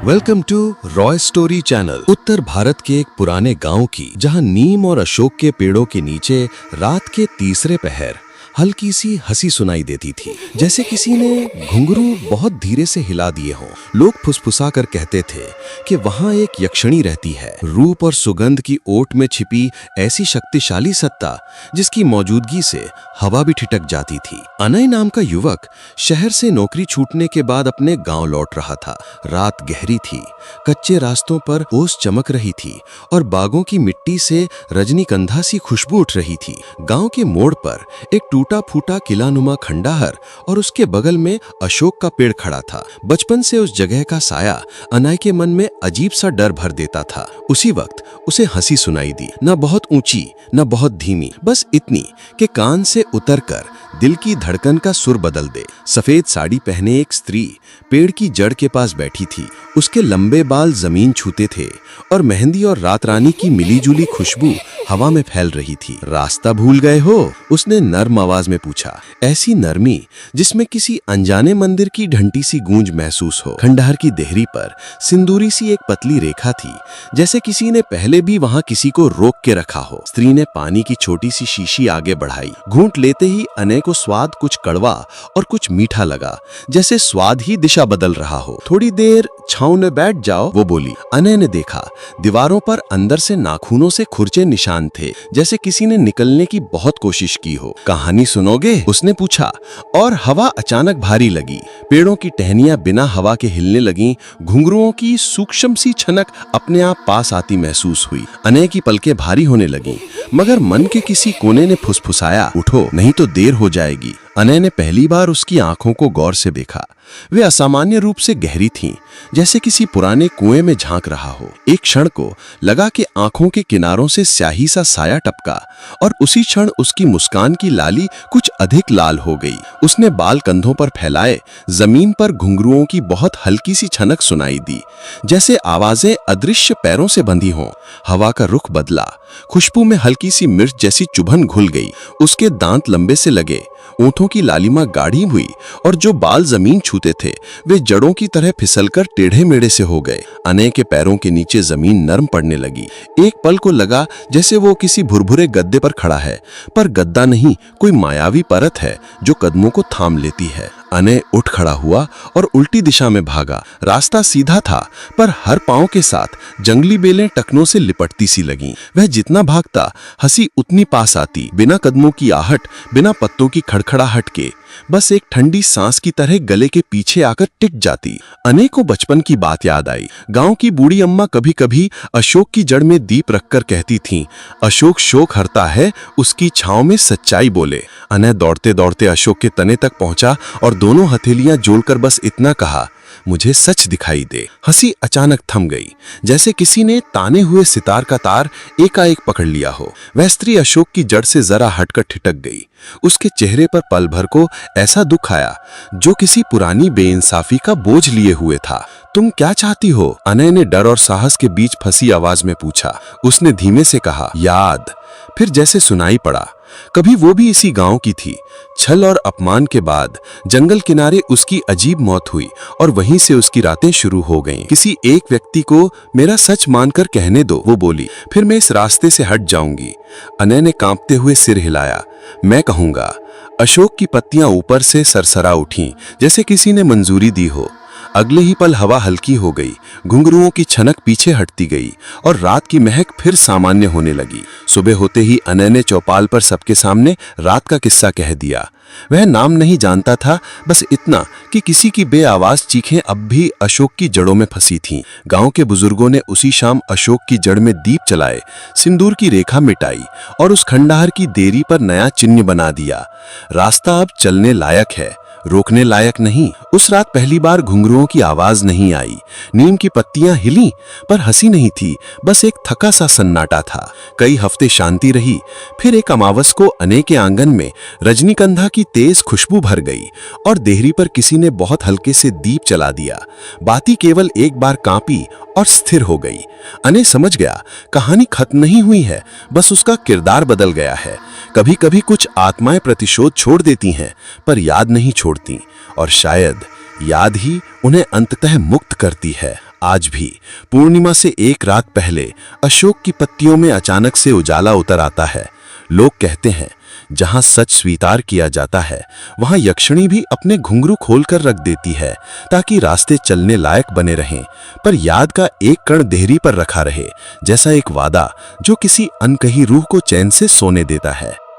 Welcome to Roy story channel. उत्तर भारत के एक पुराने गांव की, जहां नीम और अशोक के पेड़ों के नीचे रात के तीसरे पहर हल्की सी हंसी सुनाई देती थी, जैसे किसी ने घुंघरू बहुत धीरे से हिला दिए हों। लोग फुसफुसा कर कहते थे कि वहां एक यक्षिणी रहती है, रूप और सुगंध की ओट में छिपी ऐसी शक्तिशाली सत्ता जिसकी मौजूदगी से हवा भी ठिठक जाती थी। अनय नाम का युवक शहर से नौकरी छूटने के बाद अपने गांव लौट रहा था। रात गहरी थी, कच्चे रास्तों पर ओस चमक रही थी और बागों की मिट्टी से रजनीगंधा सी खुशबू उठ रही थी। गांव के मोड़ पर एक टूटा फूटा किलानुमा खंडहर और उसके बगल में अशोक का पेड़ खड़ा था। बचपन से उस जगह का साया अनय के मन में अजीब सा डर भर देता था। उसी वक्त उसे हंसी सुनाई दी, न बहुत ऊंची न बहुत धीमी, बस इतनी कि कान से उतरकर दिल की धड़कन का सुर बदल दे। सफेद साड़ी पहने एक स्त्री पेड़ की जड़ के पास बैठी थी। उसके लंबे बाल जमीन छूते थे और मेहंदी और रात रानी की मिलीजुली खुशबू हवा में फैल रही थी। रास्ता भूल गए हो? उसने नर्म आवाज में पूछा, ऐसी नरमी जिसमें किसी अनजाने मंदिर की घंटी सी गूंज महसूस हो। खंडहर की देहरी पर सिंदूरी सी एक पतली रेखा थी, जैसे किसी ने पहले भी वहां किसी को रोक के रखा हो। स्त्री ने पानी की छोटी सी शीशी आगे बढ़ाई। घूंट लेते ही अनय को स्वाद कुछ कड़वा और कुछ मीठा लगा, जैसे स्वाद ही दिशा बदल रहा हो। थोड़ी देर छांव में बैठ जाओ, वो बोली। अनय ने देखा, दीवारों पर अंदर से नाखूनों से खुरचे निशान थे, जैसे किसी ने निकलने की बहुत कोशिश की हो। कहानी सुनोगे? उसने पूछा। और हवा अचानक भारी लगी। पेड़ों की टहनियां बिना हवा के हिलने लगीं। घुंघरुओं की सूक्ष्म सी छनक अपने आप पास आती महसूस हुई। अनय की पलकें भारी होने लगीं, मगर मन के किसी कोने ने फुसफुसाया, उठो नहीं तो देर हो जाएगी। अनय ने पहली बार उसकी आंखों को गौर से देखा। वे असामान्य रूप से गहरी थीं, जैसे किसी पुराने कुएं में झांक रहा हो। एक क्षण को लगा कि आंखों के किनारों से स्याही सा साया टपका और उसी क्षण उसकी मुस्कान की लाली कुछ अधिक लाल हो गई। उसने बाल कंधों पर फैलाए। जमीन पर घुंघरुओं की बहुत हल्की सी छनक सुनाई दी, जैसे आवाजें अदृश्य पैरों से बंधी हों। हवा का रुख बदला। खुशबू में हल्की सी मिर्च जैसी चुभन घुल गई। उसके दांत लंबे से लगे, ओंठों की लालिमा गाढ़ी हुई और जो बाल जमीन छूते थे वे जड़ों की तरह फिसलकर टेढ़े मेढ़े से हो गए। अनय के पैरों के नीचे जमीन नरम पड़ने लगी। एक पल को लगा जैसे वो किसी भुरभुरे गद्दे पर खड़ा है, पर गद्दा नहीं, कोई मायावी परत है जो कदमों को थाम लेती है। अनय उठ खड़ा हुआ और उल्टी दिशा में भागा। रास्ता सीधा था, पर हर पांव के साथ जंगली बेलें टखनों से लिपटती सी लगीं। वह जितना भागता हंसी उतनी पास आती, बिना कदमों की आहट, बिना पत्तों की खड़खड़ाहट के, बस एक ठंडी सांस की तरह गले के पीछे आकर टिक जाती। अनय को बचपन की बात याद आई। गांव की बूढ़ी अम्मा कभी कभी अशोक की जड़ में दीप रखकर कहती थीं, अशोक शोक हरता है, उसकी छांव में सच्चाई बोले। अनय दौड़ते दौड़ते अशोक के तने तक पहुंचा और दोनों हथेलियां जोड़कर बस इतना कहा, मुझे सच दिखाई दे। हंसी अचानक थम गई, जैसे किसी ने ताने हुए सितार का तार एकाएक पकड़ लिया हो। वह स्त्री अशोक की जड़ से जरा हटकर ठिठक गई। उसके चेहरे पर पल भर को ऐसा दुख आया जो किसी पुरानी बेइंसाफी का बोझ लिए हुए था। तुम क्या चाहती हो? अनय ने डर और साहस के बीच फंसी आवाज में पूछा। उसने धीमे से कहा, याद। फिर जैसे सुनाई पड़ा, कभी वो भी इसी गांव की थी। छल और अपमान के बाद जंगल किनारे उसकी अजीब मौत हुई और वहीं से उसकी रातें शुरू हो गईं। किसी एक व्यक्ति को मेरा सच मानकर कहने दो, वो बोली, फिर मैं इस रास्ते से हट जाऊंगी। अनय ने कांपते हुए सिर हिलाया। मैं कहूंगा। अशोक की पत्तियां ऊपर से सरसरा उठीं, जैसे किसी ने मंजूरी दी हो। अगले ही पल हवा हल्की हो गई, घुंघरुओं की छनक पीछे हटती गई और रात की महक फिर सामान्य होने लगी। सुबह होते ही अनय ने चौपाल पर सबके सामने रात का किस्सा कह दिया। वह नाम नहीं जानता था, बस इतना कि किसी की बेआवाज चीखें अब भी अशोक की जड़ों में फंसी थीं। गांव के बुजुर्गों ने उसी शाम अशोक की जड़ में दीप चलाए, सिंदूर की रेखा मिटाई और उस खंडहर की देरी पर नया चिन्ह बना दिया। रास्ता अब चलने लायक है, रोकने लायक नहीं। उस रात पहली बार घुंघरुओं की आवाज नहीं आई। नीम की पत्तियां हिली, पर हंसी नहीं थी, बस एक थका सा सन्नाटा था। कई हफ्ते शांति रही। फिर एक अमावस को अनय के आंगन में रजनीगंधा की तेज खुशबू भर गई और देहरी पर किसी ने बहुत हल्के से दीप चला दिया। बाती केवल एक बार कांपी और स्थिर हो गई। अनय समझ गया, कहानी खत्म नहीं हुई है, बस उसका किरदार बदल गया है। कभी कभी कुछ आत्माएं प्रतिशोध छोड़ देती हैं, पर याद नहीं छोड़ती, और शायद याद ही उन्हें अंततः मुक्त करती है। आज भी पूर्णिमा से एक रात पहले अशोक की पत्तियों में अचानक से उजाला उतर आता है। लोग कहते हैं जहां सच स्वीकार किया जाता है वहां यक्षिणी भी अपने घुंघरू खोलकर रख देती है ताकि रास्ते चलने लायक बने रहें, पर याद का एक कण देहरी पर रखा रहे, जैसा एक वादा जो किसी अनकही रूह को चैन से सोने देता है।